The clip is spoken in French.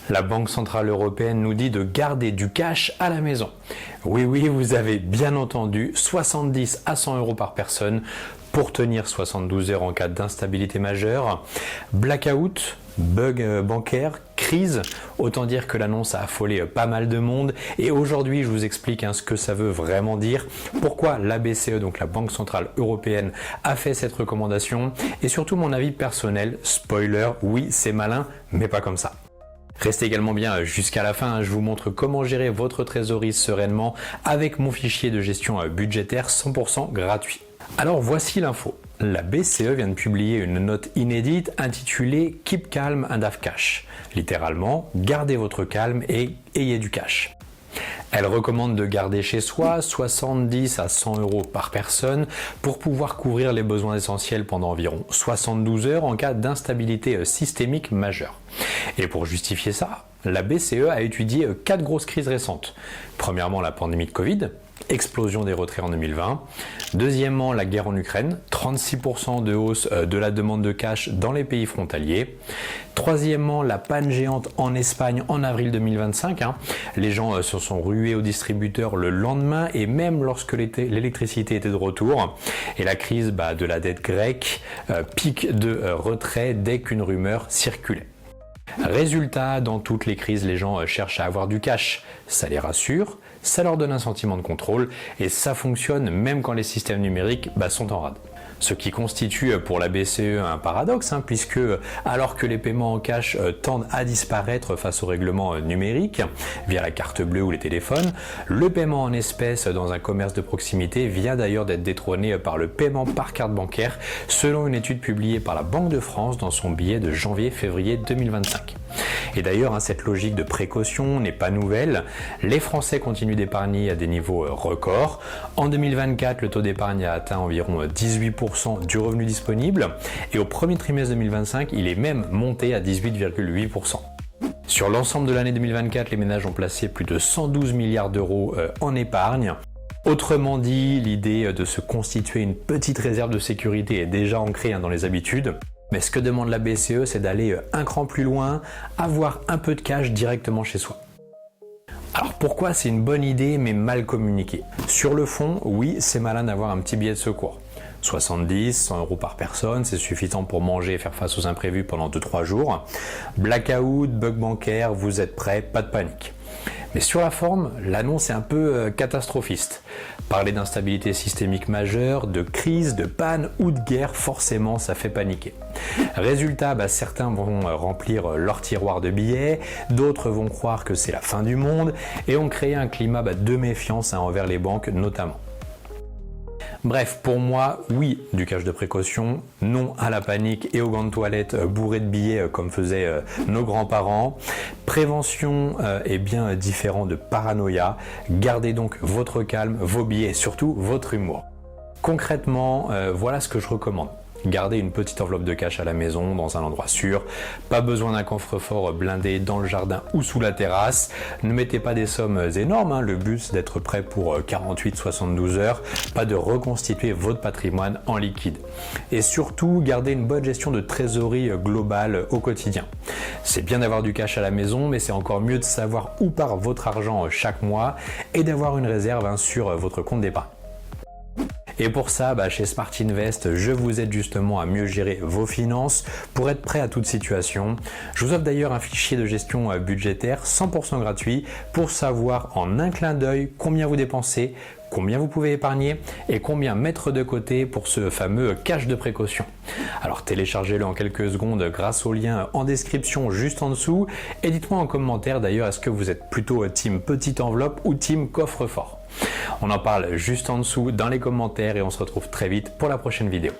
La Banque Centrale Européenne nous dit de garder du cash à la maison. Oui, vous avez bien entendu, 70 à 100 euros par personne pour tenir 72 heures en cas d'instabilité majeure. Blackout, bug bancaire, crise, autant dire que l'annonce a affolé pas mal de monde. Et aujourd'hui, je vous explique ce que ça veut vraiment dire, pourquoi la BCE, donc la Banque Centrale Européenne, a fait cette recommandation et surtout mon avis personnel. Spoiler, oui, c'est malin, mais pas comme ça. Restez également bien jusqu'à la fin, je vous montre comment gérer votre trésorerie sereinement avec mon fichier de gestion budgétaire 100% gratuit. Alors voici l'info. La BCE vient de publier une note inédite intitulée Keep Calm and Have Cash. Littéralement, gardez votre calme et ayez du cash. Elle recommande de garder chez soi 70 à 100 euros par personne pour pouvoir couvrir les besoins essentiels pendant environ 72 heures en cas d'instabilité systémique majeure. Et pour justifier ça, la BCE a étudié 4 grosses crises récentes. Premièrement, la pandémie de Covid, explosion des retraits en 2020. Deuxièmement, la guerre en Ukraine, 36% de hausse de la demande de cash dans les pays frontaliers. Troisièmement, la panne géante en Espagne en avril 2025. Les gens se sont rués aux distributeurs le lendemain et même lorsque l'électricité était de retour. Et la crise de la dette grecque, pic de retrait dès qu'une rumeur circulait. Résultat, dans toutes les crises, les gens cherchent à avoir du cash. Ça les rassure, ça leur donne un sentiment de contrôle et ça fonctionne même quand les systèmes numériques sont en rade. Ce qui constitue pour la BCE un paradoxe, puisque alors que les paiements en cash tendent à disparaître face au règlement numérique, via la carte bleue ou les téléphones, le paiement en espèces dans un commerce de proximité vient d'ailleurs d'être détrôné par le paiement par carte bancaire, selon une étude publiée par la Banque de France dans son billet de janvier-février 2025. Et d'ailleurs, cette logique de précaution n'est pas nouvelle. Les Français continuent d'épargner à des niveaux records. En 2024, le taux d'épargne a atteint environ 18% du revenu disponible et au premier trimestre 2025, il est même monté à 18,8%. Sur l'ensemble de l'année 2024, les ménages ont placé plus de 112 milliards d'euros en épargne. Autrement dit, l'idée de se constituer une petite réserve de sécurité est déjà ancrée dans les habitudes. Mais ce que demande la BCE, c'est d'aller un cran plus loin, avoir un peu de cash directement chez soi. Alors pourquoi c'est une bonne idée mais mal communiquée? Sur le fond, oui, c'est malin d'avoir un petit billet de secours. 70, 100 euros par personne, c'est suffisant pour manger et faire face aux imprévus pendant 2-3 jours. Blackout, bug bancaire, vous êtes prêts, pas de panique. Mais sur la forme, l'annonce est un peu catastrophiste. Parler d'instabilité systémique majeure, de crise, de panne ou de guerre, forcément ça fait paniquer. Résultat, certains vont remplir leur tiroir de billets, d'autres vont croire que c'est la fin du monde et ont créé un climat de méfiance envers les banques notamment. Bref, pour moi, oui, du cash de précaution, non à la panique et aux gants de toilette bourrés de billets comme faisaient nos grands-parents. Prévention est bien différent de paranoïa. Gardez donc votre calme, vos billets et surtout votre humour. Concrètement, voilà ce que je recommande. Gardez une petite enveloppe de cash à la maison, dans un endroit sûr. Pas besoin d'un coffre-fort blindé dans le jardin ou sous la terrasse. Ne mettez pas des sommes énormes, le but c'est d'être prêt pour 48-72 heures. Pas de reconstituer votre patrimoine en liquide. Et surtout, gardez une bonne gestion de trésorerie globale au quotidien. C'est bien d'avoir du cash à la maison, mais c'est encore mieux de savoir où part votre argent chaque mois et d'avoir une réserve sur votre compte d'épargne. Et pour ça, chez Smart Invest, je vous aide justement à mieux gérer vos finances pour être prêt à toute situation. Je vous offre d'ailleurs un fichier de gestion budgétaire 100% gratuit pour savoir en un clin d'œil combien vous dépensez, combien vous pouvez épargner et combien mettre de côté pour ce fameux cash de précaution. Alors téléchargez-le en quelques secondes grâce au lien en description juste en dessous et dites-moi en commentaire d'ailleurs est-ce que vous êtes plutôt team petite enveloppe ou team coffre-fort. On en parle juste en dessous dans les commentaires et on se retrouve très vite pour la prochaine vidéo.